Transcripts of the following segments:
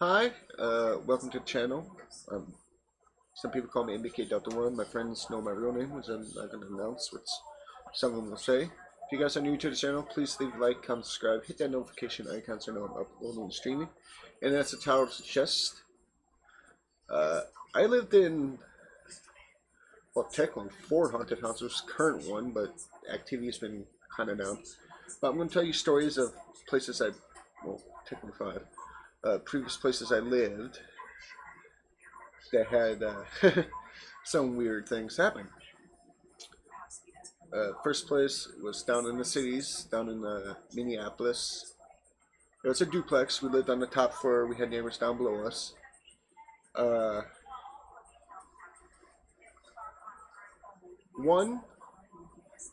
Hi, welcome to the channel. Um, some people call me MBK Delta One. My friends know my real name, which I'm not going to announce, which some of them will say. If you guys are new to the channel, please leave a like, comment, subscribe, hit that notification icon so you know I'm uploading and streaming. And that's the Tower of the Chest. I lived in, well, technically 4 haunted houses, current one, but activity's been kind of down. But I'm going to tell you stories of places well, technically 5. Previous places I lived that had some weird things happen. First place was down in the cities, down in Minneapolis. It was a duplex. We lived on the top floor. We had neighbors down below us. One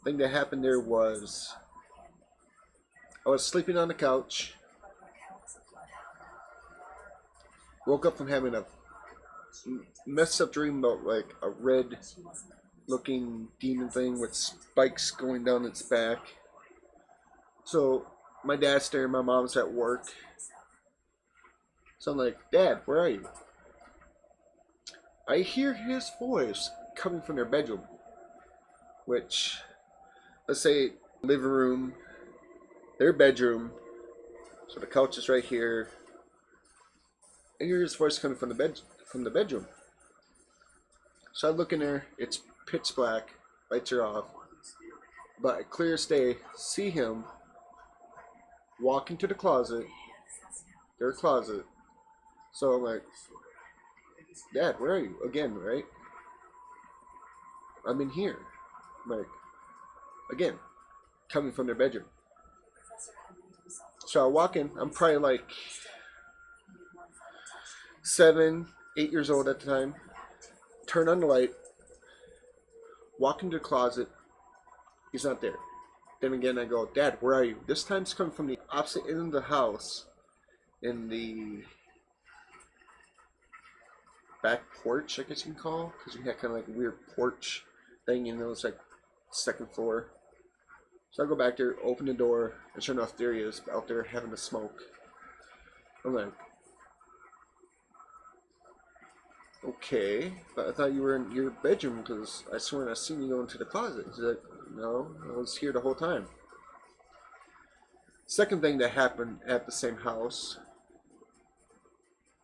thing that happened there was I was sleeping on the couch. Woke up from having a messed up dream about like a red looking demon thing with spikes going down its back. So my dad's there, my mom's at work. So I'm like, Dad, where are you? I hear his voice coming from their bedroom, which, let's say, living room, their bedroom. So the couch is right here. I hear his voice coming from the bedroom. So I look in there, it's pitch black, lights are off, but at clear as day, see him walk into the closet, their closet. So I'm like, Dad, where are you? Again, right? I'm in here. I'm like, again, coming from their bedroom. So I walk in, I'm probably like 7, 8 years old at the time. Turn on the light, walk into the closet, he's not there. Then again I go, Dad, where are you? This time it's coming from the opposite end of the house, in the back porch, I guess you can call, because we had kind of like a weird porch thing, and it was like second floor. So I go back there, open the door, and sure enough, there he is, out there having a smoke. I'm like, okay, but I thought you were in your bedroom because I swear I seen you go into the closet. He's like, no, I was here the whole time. Second thing that happened at the same house,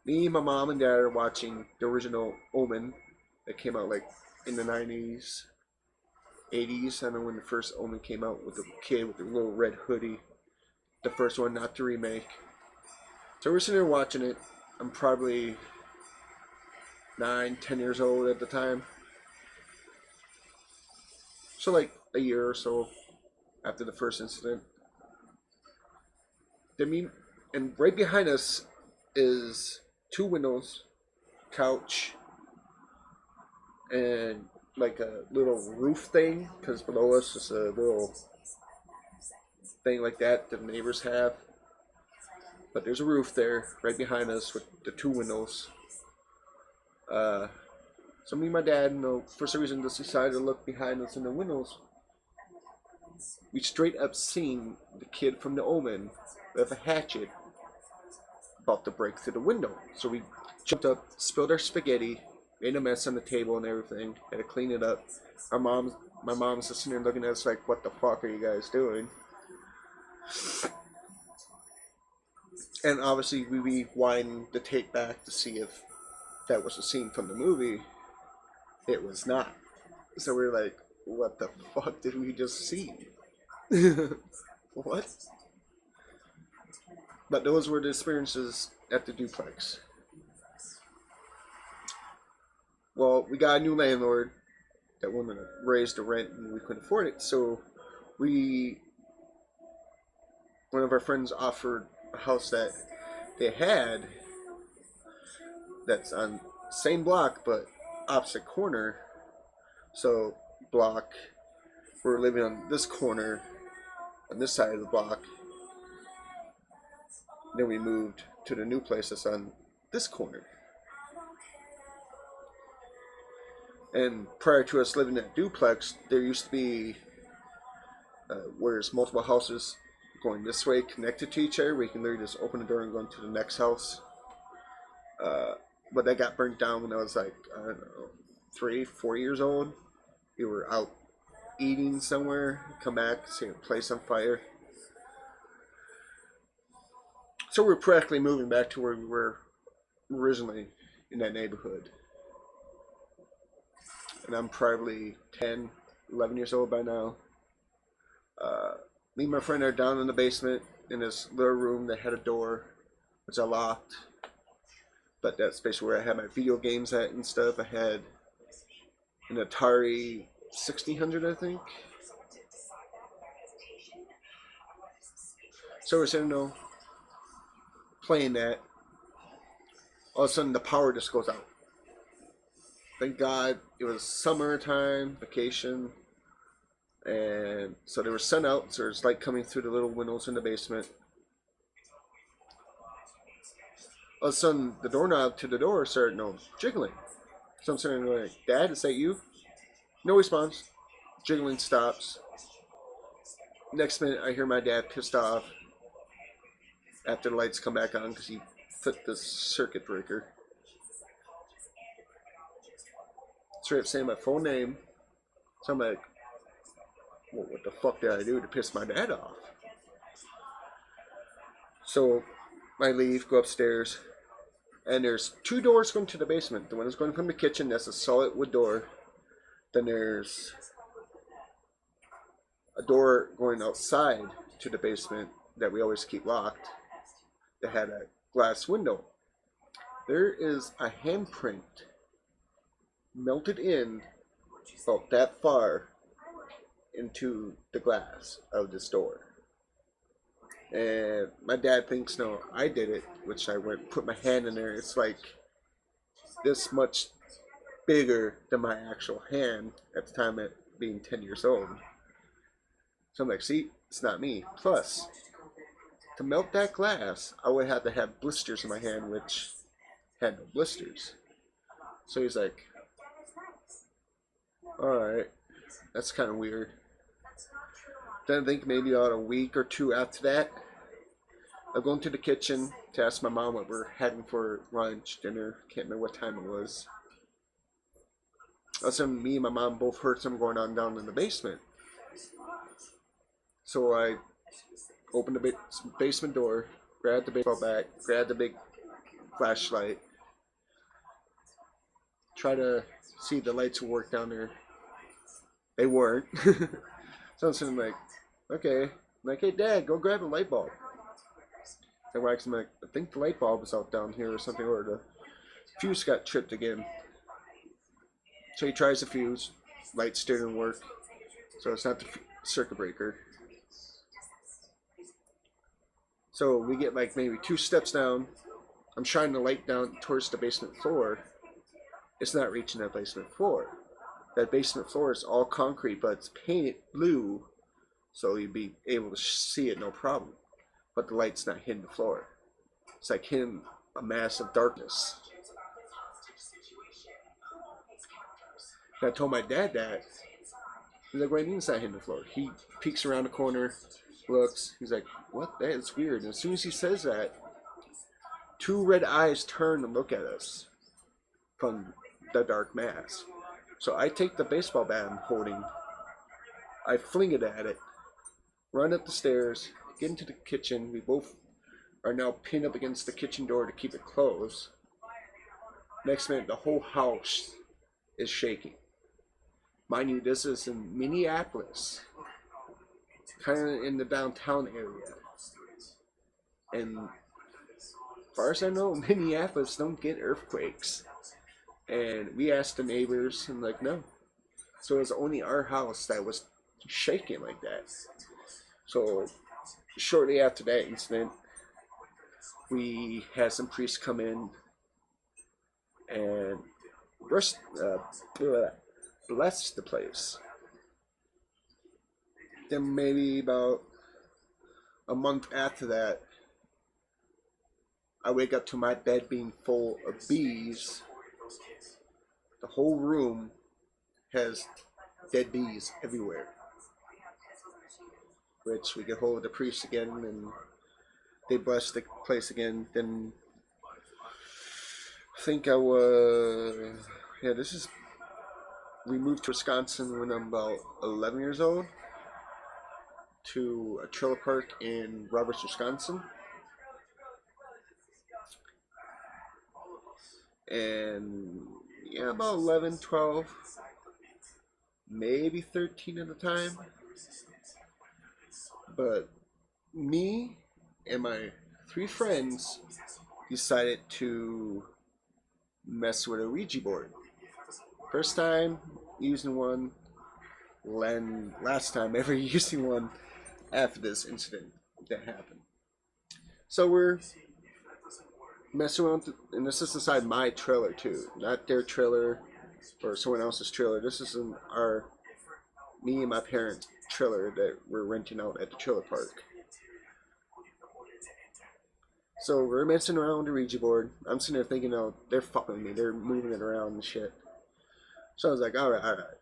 me, my mom, and dad are watching the original Omen that came out like in the 90s, 80s. I don't know when the first Omen came out with the kid with the little red hoodie. The first one, not the remake. So we're sitting there watching it. I'm probably 9, 10 years old at the time. So like a year or so after the first incident. And right behind us is 2 windows, couch, and like a little roof thing, because below us is a little thing like that the neighbors have. But there's a roof there right behind us with the 2 windows. So me and my dad, for some reason, just decided to look behind us in the windows. We straight up seen the kid from the Omen with a hatchet about to break through the window. So we jumped up, spilled our spaghetti, made a mess on the table and everything, had to clean it up. My mom's just sitting there looking at us like, what the fuck are you guys doing? And obviously we rewind the tape back to see if that was a scene from the movie. It was not. So we were like, what the fuck did we just see? What? But those were the experiences at the duplex. Well, we got a new landlord that wanted to raise the rent and we couldn't afford it. So one of our friends offered a house that they had that's on same block but opposite corner. So block, we're living on this corner on this side of the block. Then we moved to the new place that's on this corner. And prior to us living in that duplex, there used to be where there's multiple houses going this way connected to each other, where you can literally just open the door and go into the next house. Uh, but that got burnt down when I was like, I don't know, 3, 4 years old. We were out eating somewhere, come back, see a place on fire. So we're practically moving back to where we were originally in that neighborhood. And I'm probably 10, 11 years old by now. Me and my friend are down in the basement in this little room that had a door, which I locked. But that's basically where I had my video games at and stuff. I had an Atari 1600, I think. So we're sitting there playing that. All of a sudden, the power just goes out. Thank God it was summertime, vacation. And so there was sun out, so there's light coming through the little windows in the basement. All of a sudden, the doorknob to the door started jiggling. So I'm sitting there like, Dad, is that you? No response. Jiggling stops. Next minute, I hear my dad pissed off after the lights come back on because he flipped the circuit breaker. Straight up saying my full name. So I'm like, well, what the fuck did I do to piss my dad off? So I leave, go upstairs, and there's 2 doors going to the basement. The one that's going from the kitchen, that's a solid wood door. Then there's a door going outside to the basement that we always keep locked that had a glass window. There is a handprint melted in about that far into the glass of this door. And my dad thinks, no, I did it, which I went put my hand in there. It's like this much bigger than my actual hand at the time at being 10 years old. So I'm like, see, it's not me. Plus, to melt that glass, I would have to have blisters in my hand, which had no blisters. So he's like, alright, that's kind of weird. Then I think maybe about a week or 2 after that, I'm going to the kitchen to ask my mom what we're having for lunch, dinner. Can't remember what time it was. All of a sudden, me and my mom both heard something going on down in the basement. So I opened the basement door, grabbed the baseball bat, grabbed the big flashlight, try to see if the lights would work down there. They weren't. So I'm sitting like, okay. I'm like, hey Dad, go grab a light bulb. And I'm like, I think the light bulb is out down here or something, or the fuse got tripped again. So he tries the fuse, light still didn't work. So it's not the circuit breaker. So we get like maybe 2 steps down. I'm shining the light down towards the basement floor. It's not reaching that basement floor. That basement floor is all concrete, but it's painted blue, so you'd be able to see it no problem. But the light's not hitting the floor. It's like hitting a mass of darkness. And I told my dad that. He's like, what do you mean it's not hitting the floor? He peeks around the corner, looks. He's like, what? That is weird. And as soon as he says that, 2 red eyes turn and look at us from the dark mass. So I take the baseball bat I'm holding, I fling it at it, run up the stairs, get into the kitchen. We both are now pinned up against the kitchen door to keep it closed. Next minute, the whole house is shaking. Mind you, this is in Minneapolis, kind of in the downtown area. And as far as I know, Minneapolis don't get earthquakes. And we asked the neighbors, and like, no. So it was only our house that was shaking like that. So shortly after that incident, we had some priests come in and bless the place. Then maybe about a month after that, I wake up to my bed being full of bees. The whole room has dead bees everywhere. Which we get hold of the priest again, and they bless the place again. Then think I was, yeah, we moved to Wisconsin when I'm about 11 years old to a trailer park in Roberts, Wisconsin. And yeah, about 11, 12, maybe 13 at the time. But me and my three friends decided to mess with a Ouija board. First time using one, and last time ever using one after this incident that happened. So we're messing around, and this is inside my trailer too, not their trailer or someone else's trailer. This is in me and my parents' trailer that we're renting out at the trailer park. So we're messing around with the Ouija board. I'm sitting there thinking, oh, they're fucking with me. They're moving it around and shit. So I was like, alright, alright.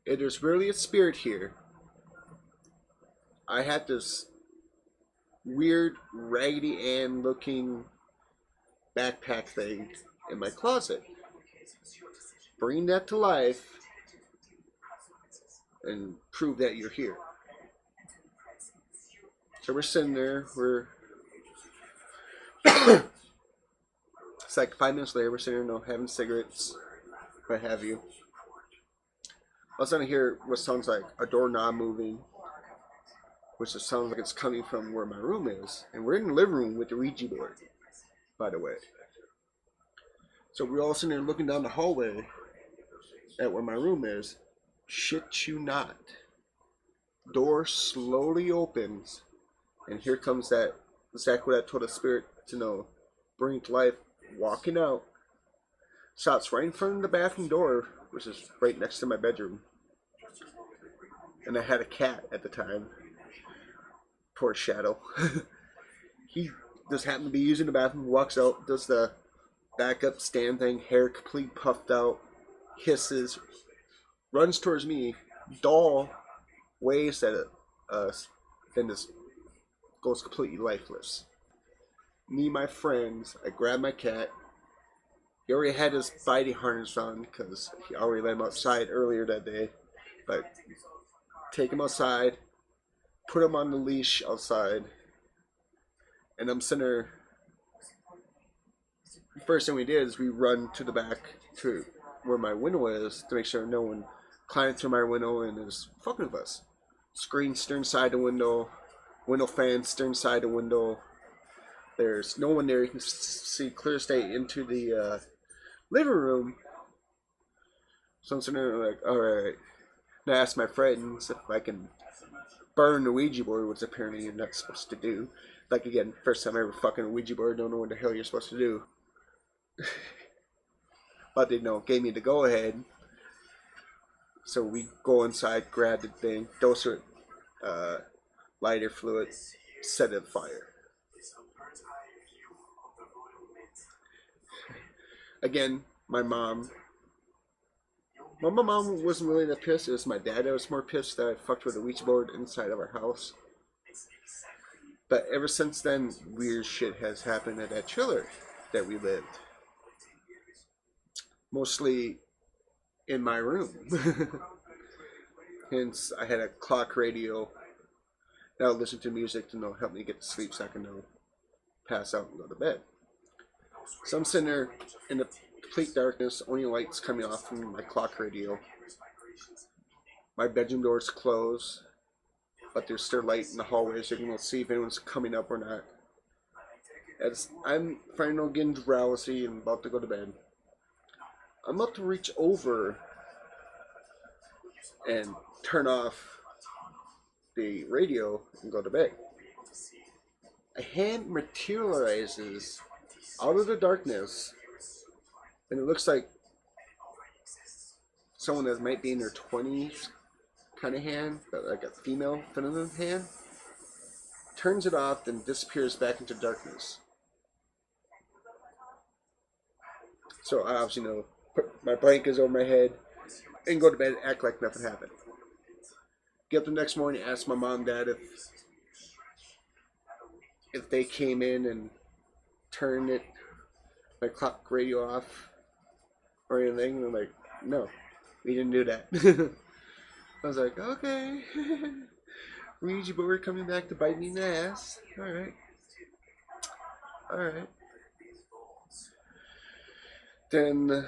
If there's really a spirit here, I had this weird Raggedy Ann looking backpack thing in my closet. Bring that to life and prove that you're here. So we're sitting there, it's like 5 minutes later, we're sitting there, having cigarettes, what have you. All of a sudden I hear what sounds like a doorknob moving, which it sounds like it's coming from where my room is. And we're in the living room with the Ouija board, by the way. So we're all sitting there looking down the hallway at where my room is. Shit you not. Door slowly opens, and here comes that, exactly what I told the spirit to know, bring to life, walking out, stops right in front of the bathroom door, which is right next to my bedroom. And I had a cat at the time. Poor Shadow. He just happened to be using the bathroom, walks out, does the backup stand thing, hair completely puffed out, hisses, runs towards me, doll waves at us, then just goes completely lifeless. Me and my friends, I grabbed my cat. He already had his biting harness on because he already let him outside earlier that day. But take him outside, put him on the leash outside, and I'm sitting there. The first thing we did is we run to the back to where my window is to make sure no one climbed through my window and is fucking with us. Screen stern side the window fan stern side the window. There's no one there. You can see clear as day into the living room. So I'm sitting there like, alright. And I asked my friends if I can burn the Ouija board, which apparently you're not supposed to do. Like, again, first time I ever fucking a Ouija board, don't know what the hell you're supposed to do. But they gave me the go ahead. So we go inside, grab the thing, dose it, lighter fluid, set it fire. Again, my mom wasn't really that pissed. It was my dad that was more pissed that I fucked with a Ouija board inside of our house. But ever since then, weird shit has happened at that trailer that we lived. Mostly in my room. Hence, I had a clock radio that would listen to music to help me get to sleep so I can pass out and go to bed. So I'm sitting there in the complete darkness, only lights coming off from my clock radio. My bedroom door's closed, but there's still light in the hallway so you can see if anyone's coming up or not. As I'm finally getting drowsy and about to go to bed, I'm about to reach over and turn off the radio and go to bed. A hand materializes out of the darkness, and it looks like someone that might be in their 20s kind of hand, but like a female, feminine hand. Turns it off, then disappears back into darkness. So I obviously put my blankets over my head and go to bed and act like nothing happened. Get up the next morning, ask my mom and dad if they came in and turned it my clock radio off or anything. And I'm like, no, we didn't do that. I was like, okay. Ouija board coming back to bite me in the ass. Alright. Alright. Then,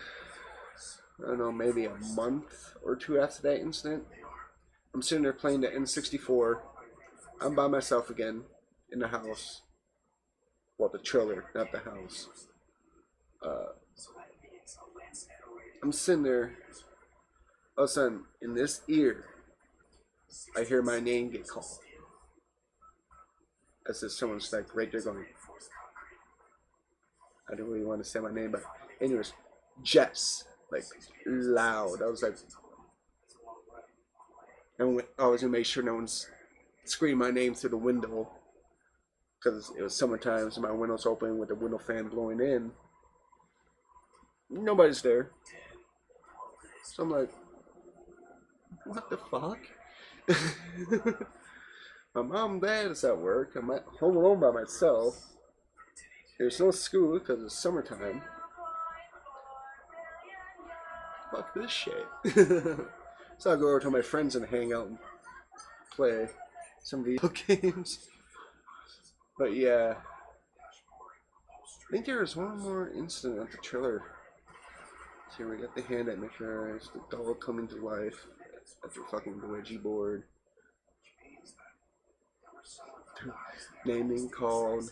I don't know, maybe a month or two after that incident, I'm sitting there playing the N64. I'm by myself again in the house. Well, the trailer, not the house. I'm sitting there. All of a sudden, in this ear, I hear my name get called. As if someone's like right there going. I don't really want to say my name, but anyways, Jess, like loud. I was like, I was gonna make sure no one's screaming my name through the window, because it was summertime, so my window's open with the window fan blowing in. Nobody's there, so I'm like, what the fuck? My mom and dad is at work. I'm at home alone by myself. There's no school because it's summertime. Fuck this shit. So I'll go over to my friends and hang out and play some video games. But yeah, I think there was one more incident at the trailer. So we got the hand at McFerris, the doll coming to life after fucking the Ouija board. Naming called.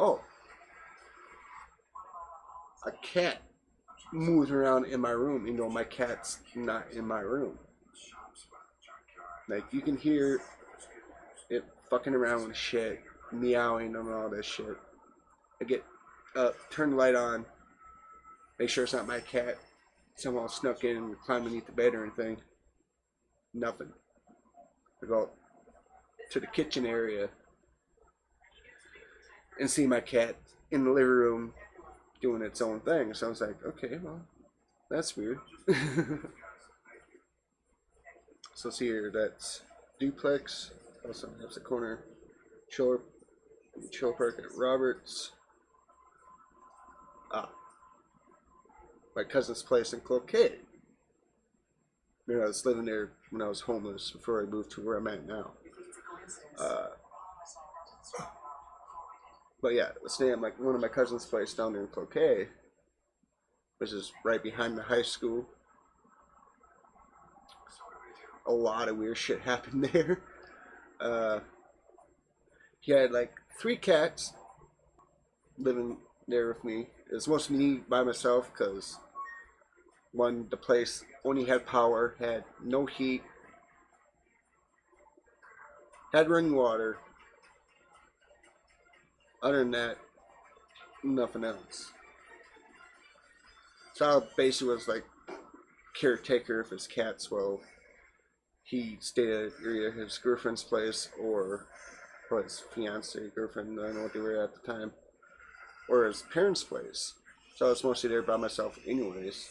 Oh, a cat moves around in my room, even though my cat's not in my room. Like, you can hear it fucking around with shit, meowing and all that shit. I get up, turn the light on, make sure it's not my cat somehow snuck in and climbed beneath the bed or anything. Nothing. I go to the kitchen area and see my cat in the living room doing its own thing. So I was like, okay, well, that's weird. So see here, that's Duplex. Also has the corner chill park at Roberts. My cousin's place in Cloquet. You know, I was living there when I was homeless before I moved to where I'm at now. But yeah, I was staying at one of my cousin's place down there in Cloquet, which is right behind the high school. A lot of weird shit happened there. He had like 3 cats living there with me. It was mostly me by myself because the place only had power, had no heat, had running water. Other than that, nothing else. So I basically was like caretaker of his cats while he stayed at either his girlfriend's place or his fiance, girlfriend, I don't know what they were at the time, or his parents' place. So I was mostly there by myself anyways.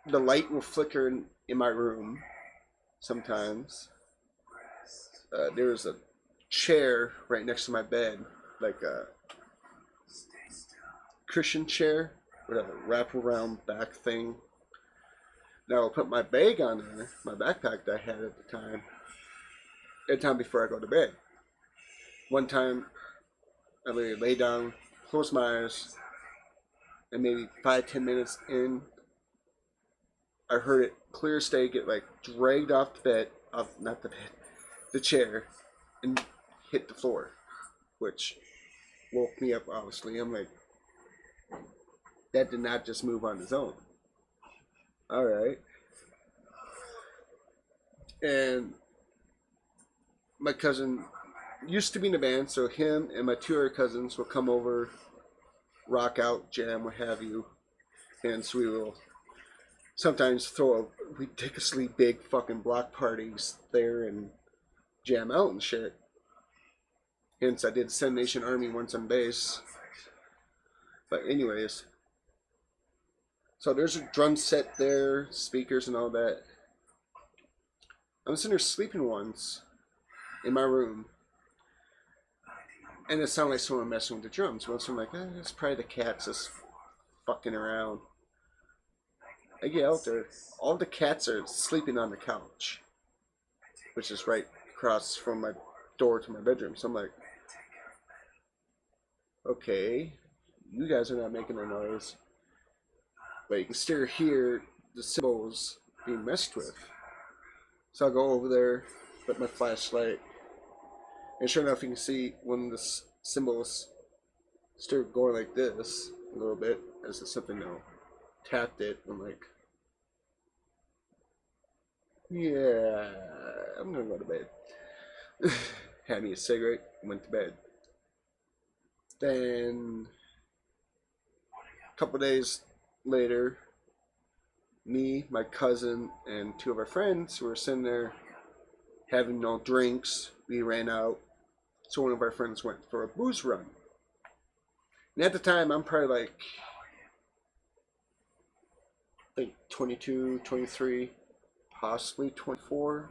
The light will flicker in my room sometimes. There was a chair right next to my bed, like a cushion chair with a wraparound back thing. Now I'll put my bag on there, my backpack that I had at the time, every time before I go to bed. One time, I would lay down, close my eyes, and maybe 5-10 minutes in, I heard it clear as day get like dragged off the bed, the chair, and hit the floor, which woke me up obviously. I'm like, that did not just move on its own. Alright. And my cousin used to be in a band, so him and my 2 other cousins will come over, rock out, jam, what have you. And so we will sometimes throw a ridiculously big fucking block parties there and jam out and shit. Hence, I did Seven Nation Army once on bass. But anyways, so there's a drum set there, speakers and all that. I was sitting there sleeping once in my room. And it sounded like someone messing with the drums. Once I'm like, it's probably the cats just fucking around. I get out there, all the cats are sleeping on the couch, which is right across from my door to my bedroom. So I'm like, okay, you guys are not making a noise, but you can still hear the cymbals being messed with. So I'll go over there with my flashlight, and sure enough, you can see when the cymbals start going like this a little bit, as if something tapped it. I'm like, yeah, I'm gonna go to bed. Had me a cigarette, went to bed. Then a couple days later, me, my cousin, and two of our friends were sitting there having no drinks. We ran out, so one of our friends went for a booze run. And at the time, I'm probably like, I think 22, 23, possibly 24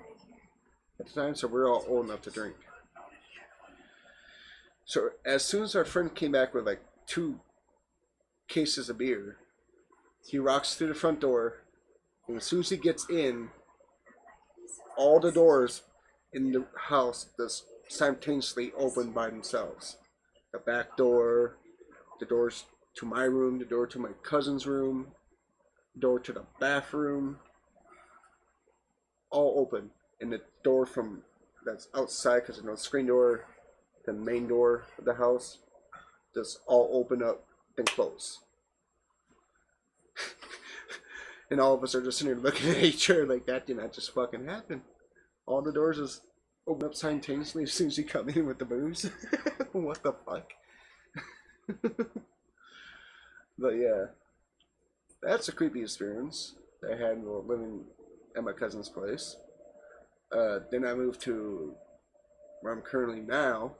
at the time, so we're all old enough to drink. So as soon as our friend came back with like 2 cases of beer, he rocks through the front door, and as soon as he gets in, all the doors in the house just simultaneously open by themselves. The back door, the doors to my room, the door to my cousin's room, door to the bathroom, all open. And the door from that's outside, because there's no screen door, the main door of the house, just all open up and close. And all of us are just sitting there looking at each other like, that did not just fucking happen. All the doors just open up simultaneously as soon as you come in with the booze. What the fuck? But yeah, that's a creepy experience I had while living at my cousin's place. Then I moved to where I'm currently now.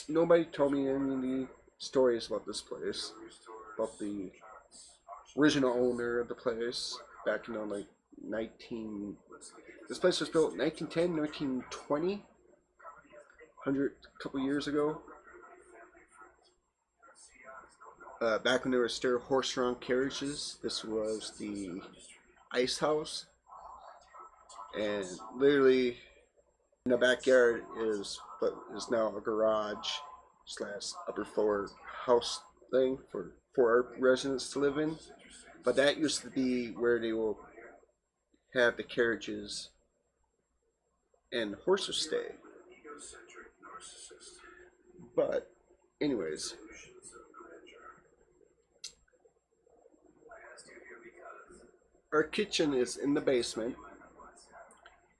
Nobody told me any stories about this place, about the original owner of the place back in like 19. This place was built in 1910, 1920, a couple years ago. Back when there were still horse-drawn carriages, this was the ice house, and literally in the backyard is what is now a garage / upper floor house thing for our residents to live in. But that used to be where they will have the carriages and horses stay. But anyways, our kitchen is in the basement.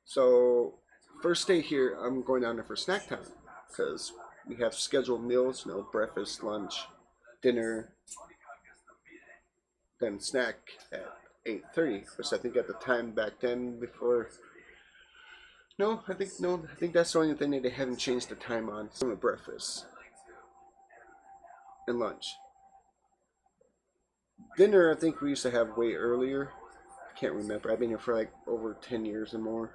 So first day here, I'm going down there for snack time because we have scheduled meals, breakfast, lunch, dinner, then snack at 8:30, which I think at the time back then before. I think that's the only thing that they haven't changed the time on. Some of breakfast and lunch. Dinner, I think we used to have way earlier. I can't remember. I've been here for like over 10 years and more.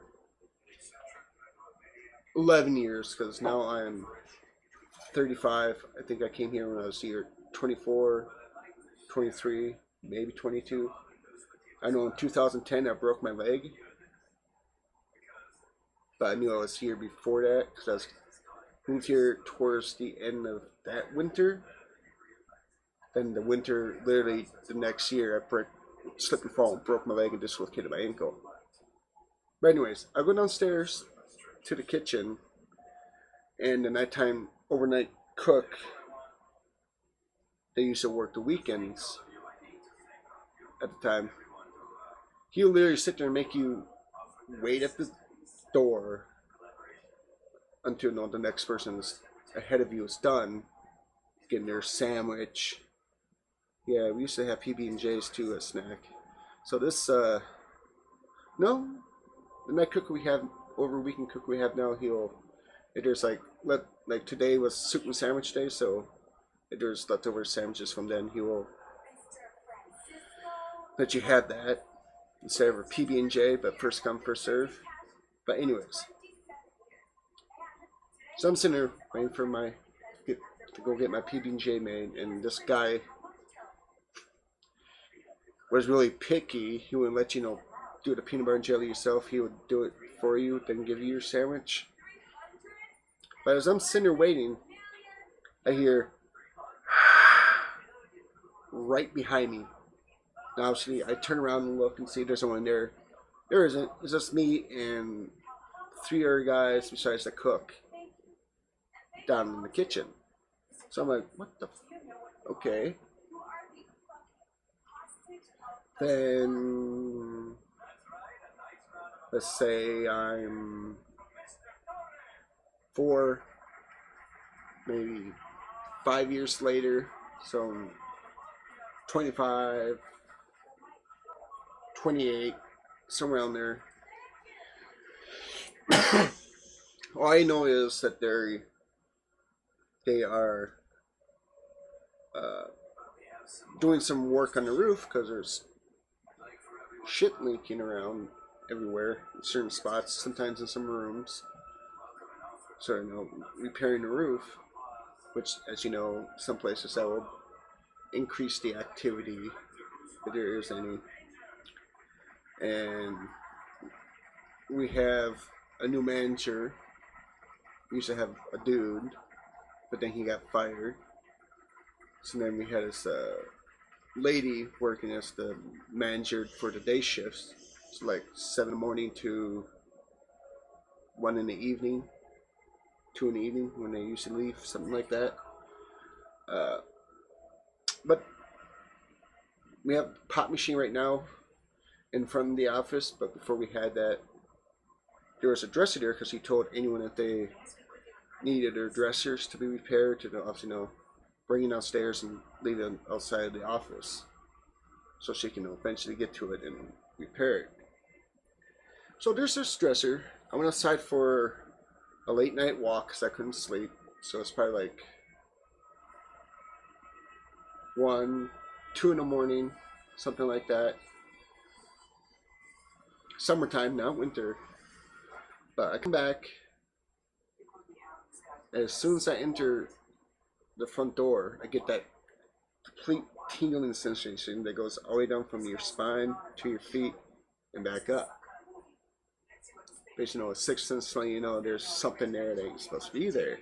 11 years, because now I'm 35. I think I came here when I was here 24, 23, maybe 22. I know in 2010 I broke my leg, but I knew I was here before that because I was moved here towards the end of that winter. Then the winter, literally the next year, I slipped and fall and broke my leg and dislocated my ankle. But anyways, I go downstairs to the kitchen, and the nighttime overnight cook, they used to work the weekends at the time. He'll literally sit there and make you wait at the door until the next person ahead of you is done getting their sandwich. Yeah, we used to have PB&Js too as snack. So this, the night cook we have, over weekend cook we have now, there's like today was soup and sandwich day, so if there's leftover sandwiches from then, he will let you have that instead of a PB&J, but first come, first serve. But anyways, So I'm sitting there waiting for to go get my PB&J made, and this guy was really picky. He wouldn't let you know do the peanut butter and jelly yourself. He would do it for you, then give you your sandwich. But as I'm sitting there waiting, I hear right behind me. Now, obviously, I turn around and look and see there's someone there. There isn't. It's just me and three other guys besides the cook down in the kitchen. So I'm like, what the? Okay. Then let's say I'm 4, maybe 5 years later. So I'm 25, 28, somewhere around there. All I know is that they are doing some work on the roof because there's shit leaking around everywhere in certain spots, sometimes in some rooms. So, repairing the roof, which, as you know, some places that will increase the activity if there is any. And we have a new manager. We used to have a dude, but then he got fired. So then we had this lady working as the manager for the day shifts. So like 7 in the morning to 1 in the evening, 2 in the evening when they used to leave, something like that. But we have a pop machine right now in front of the office, but before we had that, there was a dresser there because he told anyone that they needed their dressers to be repaired to obviously bring it downstairs and leave it outside of the office so she can eventually get to it and repair it. So there's this dresser. I went outside for a late night walk because I couldn't sleep. So it's probably like 1, 2 in the morning, something like that. Summertime, not winter. But I come back. As soon as I enter the front door, I get that complete tingling sensation that goes all the way down from your spine to your feet and back up. Basically, a sixth sense letting there's something there that ain't supposed to be there.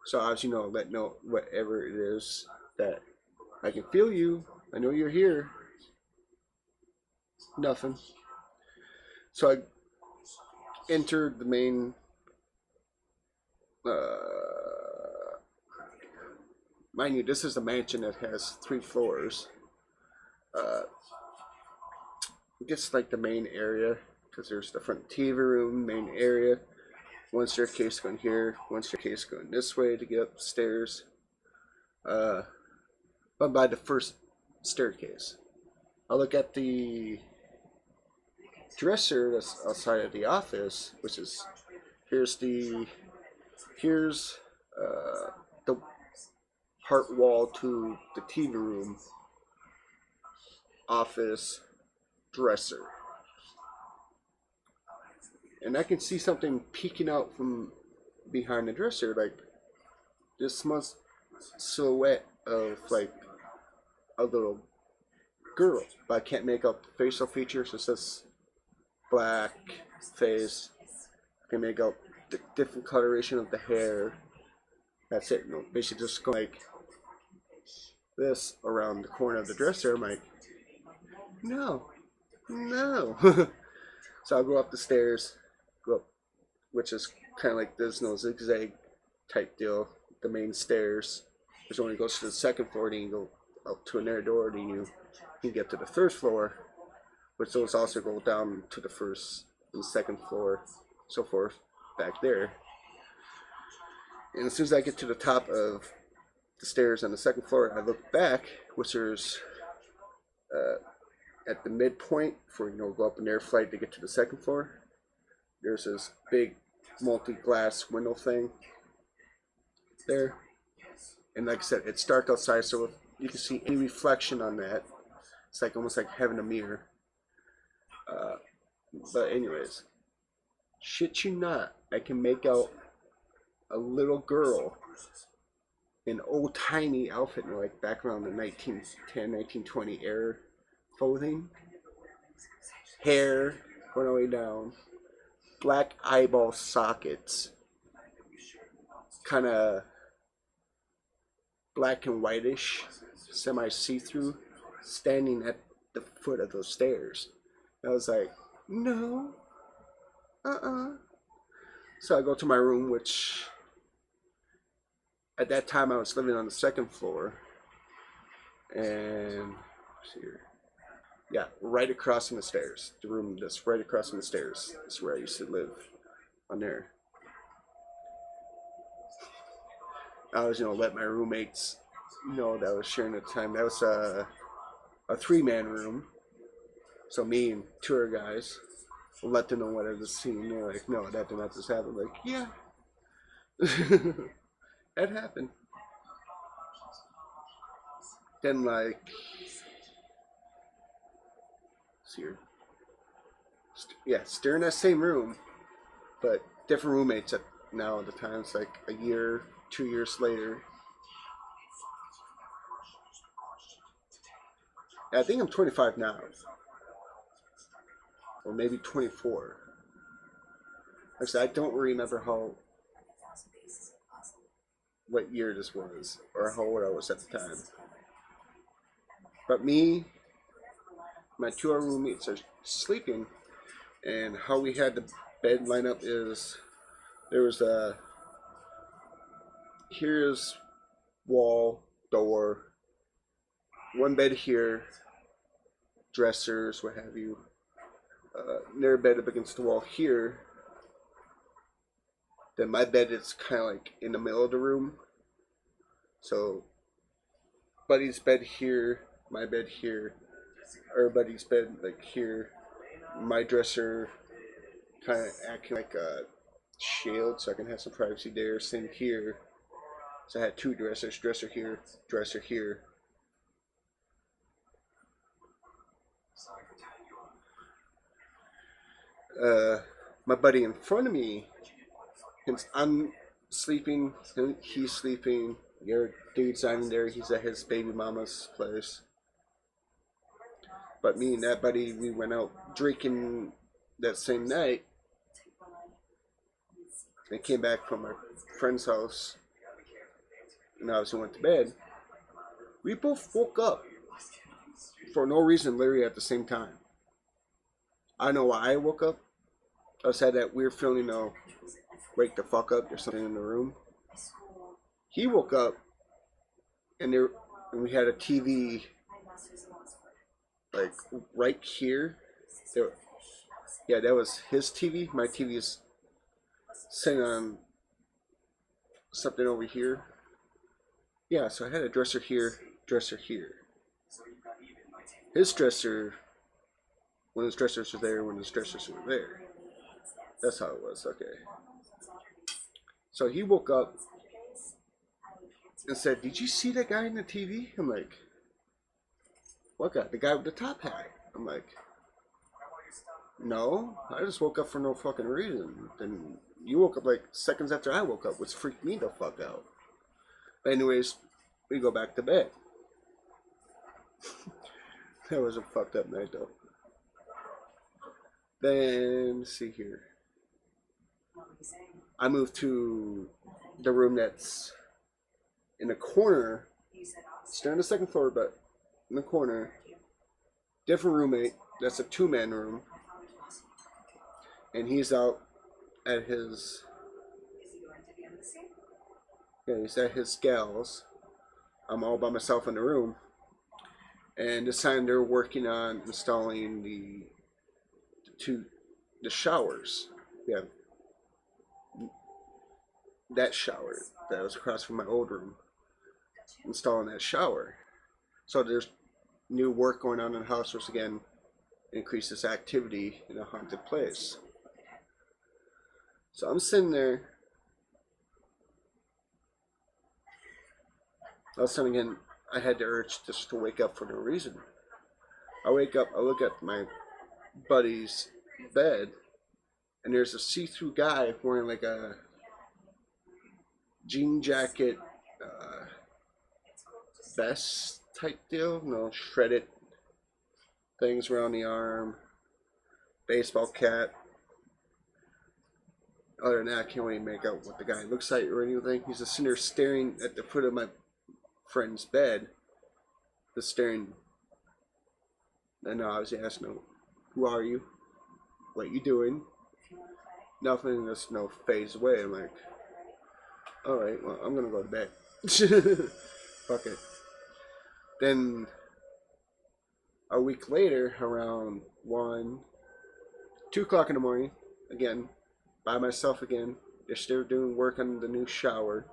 So as let know whatever it is that I can feel you. I know you're here. Nothing. So I entered the main mind you, this is a mansion that has 3 floors. I guess like the main area, because there's the front TV room, main area, one staircase going here, one staircase going this way to get upstairs. But by the first staircase, I look at the dresser that's outside of the office, which is here's the part wall to the TV room, office, dresser. And I can see something peeking out from behind the dresser, like this small silhouette of like a little girl, but I can't make out facial features. It's just black face. I can make out the different coloration of the hair. That's it. Basically just go like this around the corner of the dresser. I'm like, no. So I'll go up the stairs, go up, which is kind of like there's no zigzag type deal. The main stairs, which only goes to the 2nd floor, then you go up to another door, then you can get to the 3rd floor, which those also go down to the 1st and 2nd floor, so forth, back there. And as soon as I get to the top of the stairs on the 2nd floor, I look back, which there's at the midpoint for go up an air flight to get to the 2nd floor. There's this big multi-glass window thing there, and like I said, it's dark outside, so if you can see any reflection on that, it's like almost like having a mirror. But anyways, shit you not, I can make out a little girl in old timey outfit, like back around the 1910, 1920 era clothing, hair going all the way down, black eyeball sockets, kind of black and whitish, semi see through, standing at the foot of those stairs. I was like, no, So I go to my room, which at that time I was living on the second floor, and let's see here. Yeah, right across from the stairs. The room that's right across from the stairs is where I used to live on there. I was, let my roommates know that I was sharing at the time. That was a three-man room. So me and two other guys will let them know what I was seeing. They're like, no, that did not just happen. Like, yeah. That happened. Then, like, see here. Yeah, still in that same room, but different roommates now at the time. It's like a year, 2 years later. I think I'm 25 now, or maybe 24. Like I said, I don't remember what year this was or how old I was at the time. But me, my two other roommates are sleeping, and how we had the bed line up is there was here's wall, door, one bed here, dressers, what have you. Their bed up against the wall here. Then my bed is kind of like in the middle of the room. So, buddy's bed here, my bed here, everybody's bed like here, my dresser kind of acting like a shield so I can have some privacy there. Same here. So I had two dressers, dresser here, dresser here. My buddy in front of me, I'm sleeping, he's sleeping. Your dude's in there, he's at his baby mama's place. But me and that buddy, we went out drinking that same night. I came back from our friend's house, and obviously went to bed. We both woke up for no reason, literally at the same time. I don't know why I woke up. I just had that weird feeling, wake the fuck up, there's something in the room. He woke up, and we had a TV, like right here. Yeah, that was his TV. My TV is sitting on something over here. Yeah, so I had a dresser here, dresser here. His dresser, when his dressers were there, when his dressers were there. That's how it was, okay. So he woke up and said, "Did you see that guy in the TV?" I'm like, "What guy? The guy with the top hat." I'm like, "No, I just woke up for no fucking reason." Then you woke up like seconds after I woke up, which freaked me the fuck out. But anyways, we go back to bed. That was a fucked up night though. Then, let's see here. I moved to the room that's in the corner. Still on the second floor, but in the corner. Different roommate. That's a two-man room. And he's out at his... Yeah, he's at his gals. I'm all by myself in the room. And this time they're working on installing the showers. We have that shower that was across from my old room. Installing that shower. So there's new work going on in the house, which again increases activity in a haunted place. So I'm sitting there. All of a sudden again, I had the urge just to wake up for no reason. I wake up, I look at my buddy's bed, and there's a see-through guy wearing like a jean jacket, vest type deal. No, shredded things around the arm, baseball cap. Other than that, I can't really make out what the guy looks like or anything. He's just sitting there staring at the foot of my friend's bed, just staring. And I was asking him, "Who are you? What you doing?" Nothing, just no phase away. I'm like, "All right, well, I'm gonna go to bed." Fuck it. Then a week later, around 2 o'clock in the morning, again, by myself again. They're still doing work on the new shower.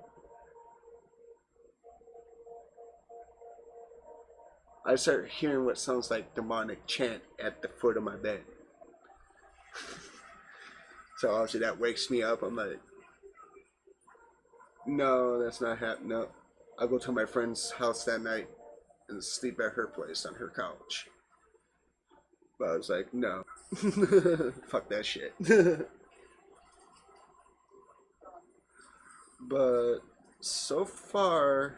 I start hearing what sounds like demonic chant at the foot of my bed. So obviously that wakes me up. I'm like, no, that's not happening. No. I go to my friend's house that night and sleep at her place on her couch. But I was like, no. Fuck that shit. But so far,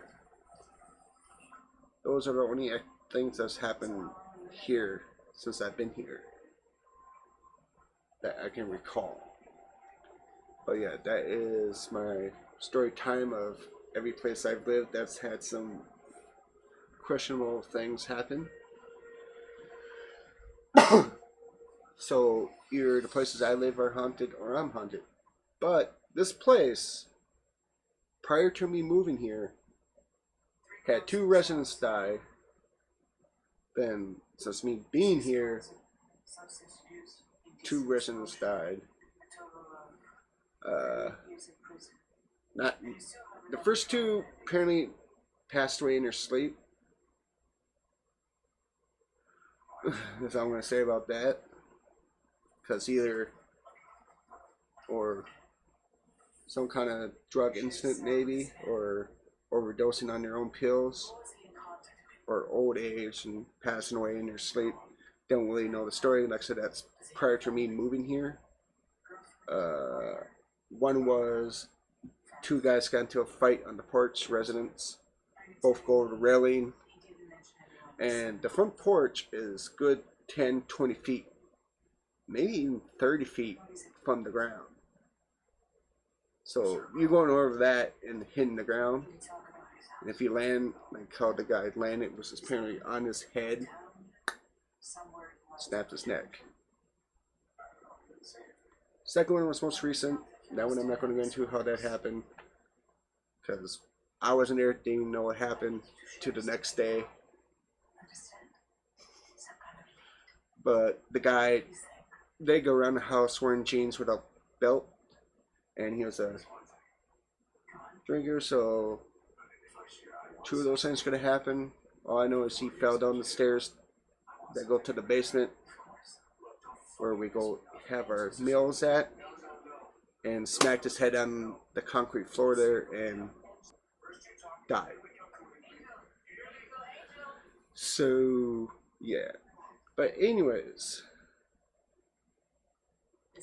those are the only things that's happened here since I've been here that I can recall. But yeah, that is my story time of every place I've lived that's had some questionable things happen. So either the places I live are haunted or I'm haunted. But this place, prior to me moving here, had 2 residents die. Then, since me being here, 2 residents died. Not the first 2 apparently passed away in their sleep. That's all I'm gonna say about that. Because either or some kind of drug incident maybe, or overdosing on their own pills, or old age and passing away in their sleep. Don't really know the story. Like I said, that's prior to me moving here. One was 2 guys got into a fight on the porch, residents. Both go over the railing. And the front porch is good 10, 20 feet, maybe even 30 feet from the ground. So you're going over that and hitting the ground. And if you land, like how the guy landed, was apparently on his head, snapped his neck. Second one was most recent. That one I'm not going to go into how that happened, because I wasn't there, didn't even know what happened to the next day. But the guy, they go around the house wearing jeans with a belt, and he was a drinker, so 2 of those things could have happened. All I know is he fell down the stairs that go to the basement where we go have our meals at, and smacked his head on the concrete floor there and died. So yeah. But anyways,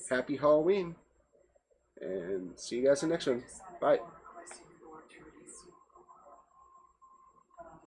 happy Halloween, and see you guys in the next one. Bye.